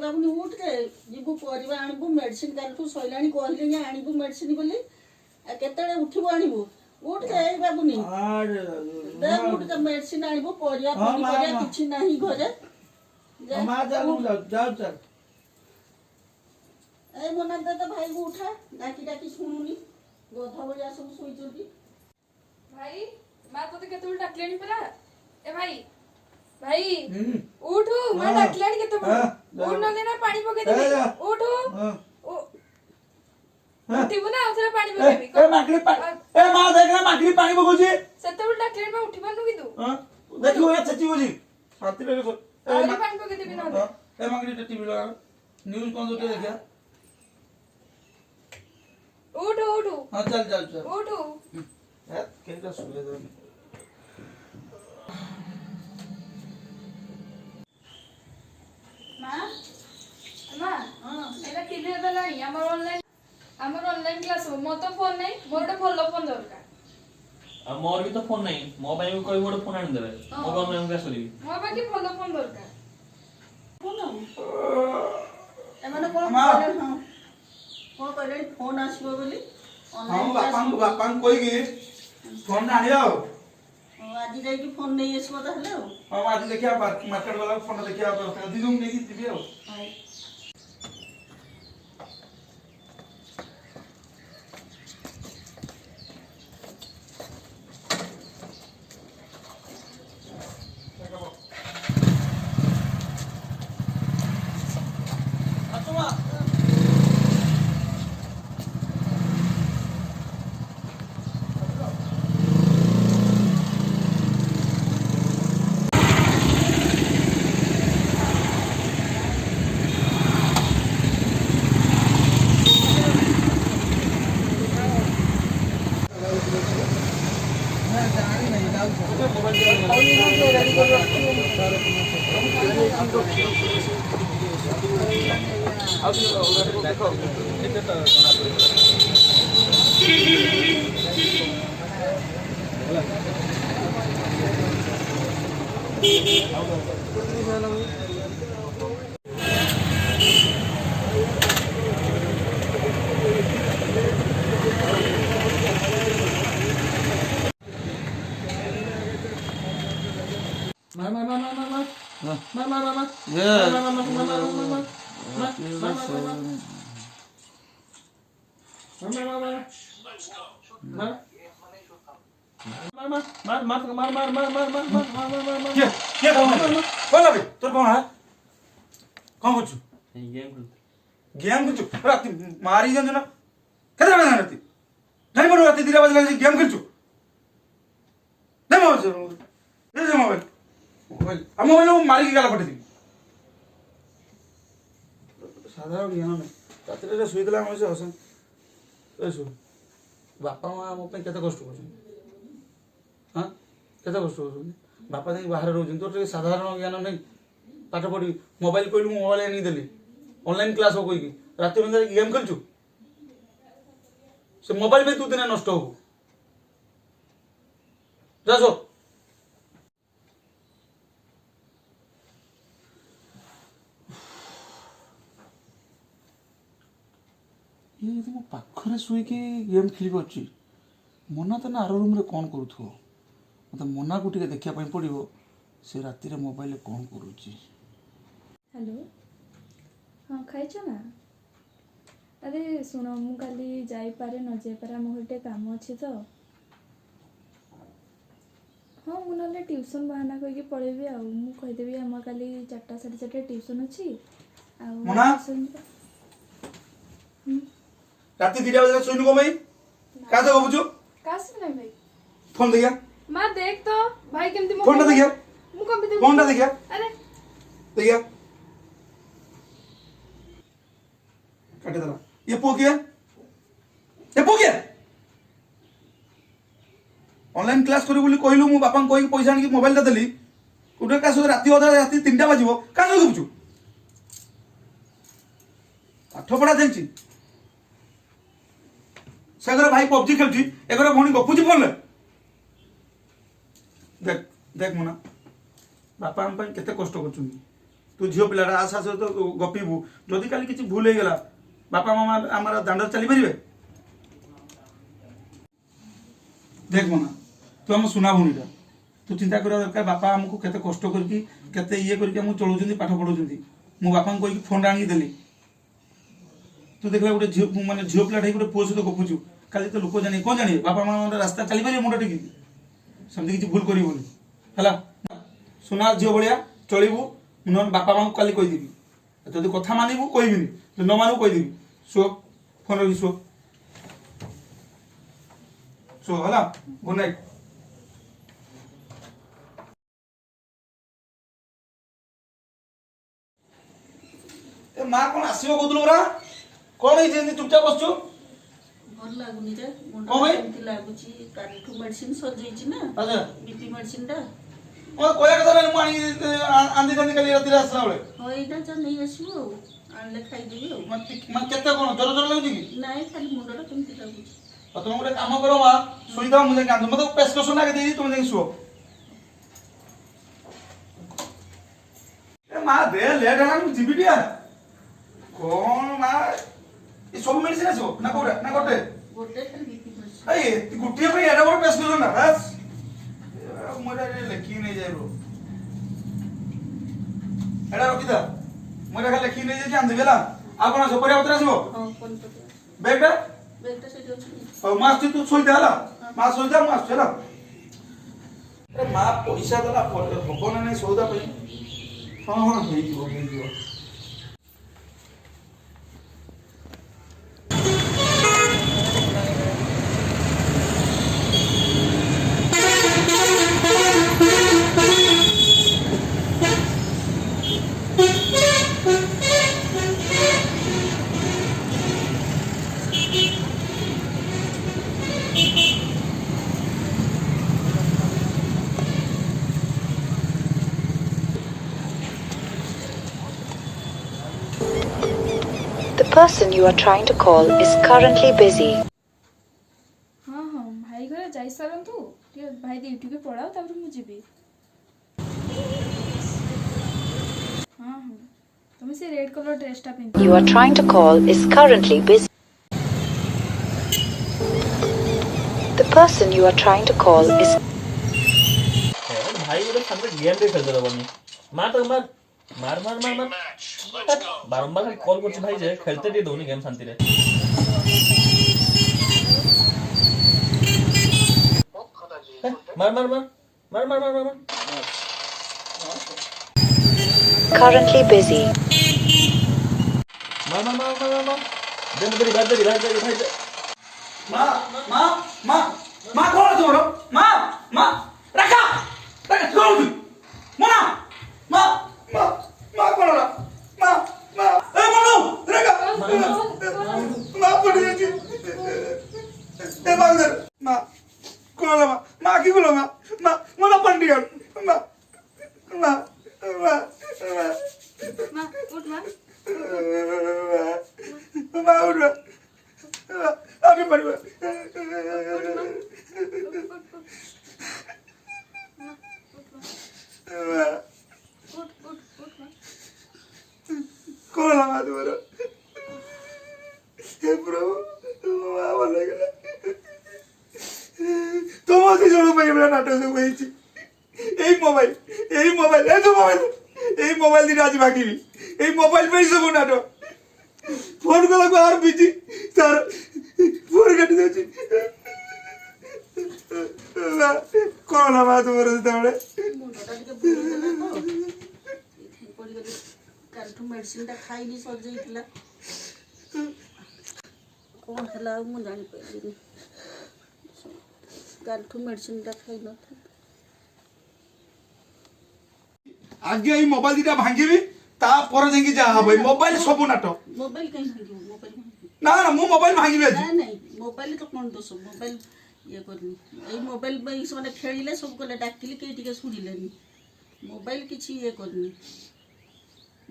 बाबुनी उठ रे जीवु परिबा आनिबु मेडिसिन कालठू सइलाणी कहले जे आनिबु मेडिसिन बोली केतळे उठिबु आनिबु उठ रे बाबुनी दे उठ के मेडिसिन आनिबु परिया परिया किछि नाही घरे मा जाऊ जाऊ चल ए मोना दे तो भाई को उठा डाकी डाकी सुनुनी गोधा बलिया सब सोई जल्दी भाई मां तो केते उल डाकलेनी परा ए भाई भाई उठो मां डाकलेनी केते उठ न देना पानी पके देबी उठो उठिबु ना उथरे पानी पकेबी ए माकड़ी ए मां देख ना माकड़ी पानी पकोची सेते उल डाकलेनी में उठी बननु की तू देखो ए छची होजी शांति रे अरे पानी पके देबी ना ए माकड़ी टीवी लगा न्यूज़ कौन दोटे देखा उठो उठो हां चल चल चल उठो यार केटा सुले दे मां मां एला टीवी दलानी हमर ऑनलाइन क्लास हो मो तो फोन नहीं मोर तो भलो फोन दरकार आ मोर भी तो फोन नहीं मो भाई को कोई बड़ फोन आन देबे मो ऑनलाइन क्लास करिवि मो बाकी भलो फोन दरकार फोन एमाने कोन हां फोन करे फोन आसीबो बोली हां बापा कोई गे फोन आनियो आज जाई कि फोन नहीं आसीबो ताहले हां आज देखिया मार्केट वाला फोन देखिया दिनु नेकी दिबे हो गेम खेलचु राती मारी जन ना केते बजे राती नहीं बरो राती 2 बजे गेम खेलचु दे मोबाइल हम मोबाइल मारी के गाला पटे दी साधारण ज्ञान नहीं राती रे सुई देला हम से हसन ए सु बापा मां मो पे केते कष्ट कर हां केते कष्ट कर बापा नहीं बाहर रहउछन तो साधारण ज्ञान नहीं पाठ पढ़ी मोबाइल कोइलु मोबाइल नहीं देली ऑनलाइन क्लास हो कोई की रात में गेम खेलचु से मोबाइल में तू दिन नष्ट हो जासो ये तुम पाखरे शुई की गेम खेली पाची मना तो ना आर रूम रे कौन करूथो मतलब मना को टिके देखिया पई पड़िबो से राती रे मोबाइल रे कौन करूची हेलो हाँ खाइछ ना अरे सुन मु काली जाई पारे न जाई पारे हम गोटे काम अच्छी तो हाँ मु ना ट्यूशन बहाना करके पढ़ेबी आ मु कहिदेबी हम काली 4टा 4:30 ट्यूशन अच्छी आ राती 2 बजे सोइनु को भाई का तो बुझो कास नहीं भाई फोन देखिया मां देख तो भाई केमती फोन देखिया मु कम भी फोन देखिया अरे देखिया काटे दला ये पो किया ऑनलाइन क्लास करी बोली कहलु मु बापा कोई पैसा आनी मोबाइल दा देली उठे का सो राती अधा राती 3टा बाजिबो का सो बुझु पाठ पढ़ा जानछि सगर भाई पबजी खेलछि एगर भणी गपुछि फोन ले देख देख मुना बापा हम केते कष्ट करछुनी तू झील पिलाटा आशा सहित गपिबू जदि काली किसी भूल हो गला बापा मामा आम दांड चली पारे देख मना तू आम सुना भूणीटा तू चिंता करा दरकार बापा आमको केते कष्ट करके केते ये करके आमको चलाउछन्ती पाठ पढ़ाउछन्ती मो बापा को कहि फोन आनी देली तू देखला गोटे झील माने झील पिलाटा गोटे पुओ सहित गपुछु काली तो लोक जानी कौन जानी बापा मामा रास्ता चली पारे मुंड टेकी सेमती किसी भूल करिबोनी हला सुना झील भलिया चलिबू न बापा मामा काली कहि देबी जदि कथा मानिबू कहबिनी न मानू कहि देबी सो फोन रखी सो हला गुड नाइट ए मां कोन आसीबो कहतलु बरा कोन हे जेंती चुपचाप बसछु भल लागुनी रे मुंड कौन भाई? केमती लागुची कालठू मेडिसिन सजैची ना अच्छा बीपी मेडिसिन टा ओ कोया कथा रे मु आनी आंदी दंदी काली राती आसला बेले हो एटा जा नहीं आसीबो आनले खाई देबी हो मन केते कोन जर जर लागुची की नाही खाली मुंडटा केमती लागुची तुम गोटे काम करो मां सुई दाओ मुझे कांदो मते प्रेस्क्रिप्शन आके देई तुम जाई सुओ ए मां दे लेट हला मु जीबी दिया कौन मां ये सब मेडिसिन आसो ना कोरा ना गोटे गोटे खाली बीपी मेडिसिन ए गुटिया पे एडा बड़ प्रेस्क्रिप्शन ना बस मोरा रे लेखी नहीं जाय रो एडा रखी दा मोरा खाली लेखी नहीं जाय आंदी बेला आ कोन सो परिया उतरा आसबो हां कोन पते बेटा बेटा से जो मां तू सोई दे हला मां सोई दे मां चला अरे मां पैसा देला हबो ना नहीं सौदा पे हां हां हेई जीवो The person you are trying to call is currently busy. हाँ हाँ भाई घर जाई सारंतु टिके भाई ड्यूटी के पड़ाओ तापर मु जीबी हाँ हाँ तुम से रेड कलर ड्रेस टा pin You are trying to call is currently busy. The person you are trying to call is भाई गोटे सामने गेम रे खेलते बनी मार तो मार मार मार मार मार बारंबार खाली कॉल करछ भाई जे खेलते दे दोनी गेम शांति रे मार मार मार मार मार मार मार currently busy. मार मार मार मार मार दे मेरी भाई दे मां मां मां मां कौन तोरो मां मां रखा रखा कौन मोना मां मां मां कौन रा मां मां ए मोनो रखा मां पड़ी जी ए बांदर मां कौन रा मां की बोलो मां मां मोना पंडी गल मां मां मां मां उठ मां मां उठ आगे बढ़ो कौन लगा तुम्हारा हे प्रभु मां लगला तुम अति जोड़ो भाई बड़ा नाटक से वही थी यही मोबाइल ए तो मोबाइल दी आज भागी यही मोबाइल पे ही सब नाटक फोन को लगा और बिजी तार फोन कट दे कौन लगा तुम्हारे तबड़े मुंडटा टिके बुली देला तो इथे पड़ी गली कालठू मेडिसिन टा खाइली सजैतिला कोन हला मु जानि पइलिनी कालठू मेडिसिन टा खाइ न आगे ई मोबाइल दीटा भांगीबी ता पर जेंगी जा हबई मोबाइल सब नाटक मोबाइल कहीं भांगिबो मोबाइल ना ना मु मोबाइल भांगीबी आज नहीं नहीं मोबाइल तो कौन दोष मोबाइल ये करनी এই মোবাইল में से खेलिले सब कले डाकिली के टिके सुडिलेनी मोबाइल किछि ये करनी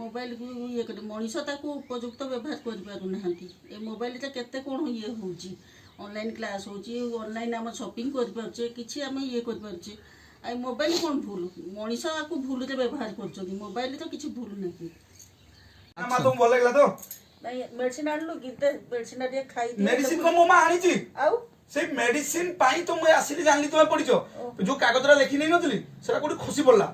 मोबाइल को ये कर मनीष ताको उपयुक्त व्यवहार कर पारु नहंती ए मोबाइल ता केते कोन ये होची ऑनलाइन क्लास होची ऑनलाइन हम शॉपिंग कर परचे किछि हम ये कर परचे ଆଉ ମୋବାଇଲ କ'ଣ ଭୁଲ ମଣିଷ ଆକୁ ଭୁଲରେ ବ୍ୟବହାର କରୁଛନ୍ତି ମୋବାଇଲ ତ କିଛି ଭୁଲ ନାହିଁ ମା ତମକୁ ଭଲ ଲାଗିଲା ତ ନାଇଁ ମେଡିସିନ ଆଣିଲୁ କି ମେଡିସିନ ଟିକେ ଖାଇଦିଏ ମେଡିସିନ କଣ ମୋ ମା ଆଣିଛି ଆଉ ସେଇ ମେଡିସିନ ପାଇଁ ତ ମୁଁ ଆସିଲି ଜାଣିଲି ତମେ ପଡିଛ ଯୋଉ କାଗଜଟା ଲେଖି ନେଇ ନଥିଲି ସେଟା କୋଉଠି ଖସି ପଡିଲା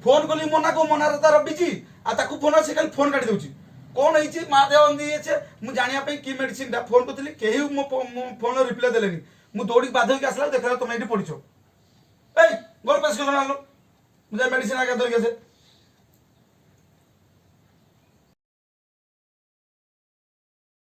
ଫୋନ କଲି ମନାକୁ ମନାର ତାର ରବିଛି ଆଉ ତାକୁ ଫୋନ ସେ ଖାଲି ଫୋନ କାଟି ଦଉଛି କଣ ହେଇଛି ମା ଦେହ ଏମିତି ହେଇଛି ମୁଁ ଜାଣିବା ପାଇଁ କି ମେଡିସିନଟା ଫୋନ କରିଥିଲି କେହି ମୋ ଫୋନର ରିପ୍ଲାଏ ଦେଲେନି ମୁଁ ଦୌଡ଼ିକି ବାଧ୍ୟ ହେଇକି ଆସିଲା ଦେଖିଲା ତମେ ଏଇଠି ପଡିଛ ଏଇ ଗୋଲ ପେସ୍ କଲ ଆଣିଲ ମୁଁ ଯାଇ ମେଡିସିନ ଆଜ୍ଞା ଧରିକି ଆସେ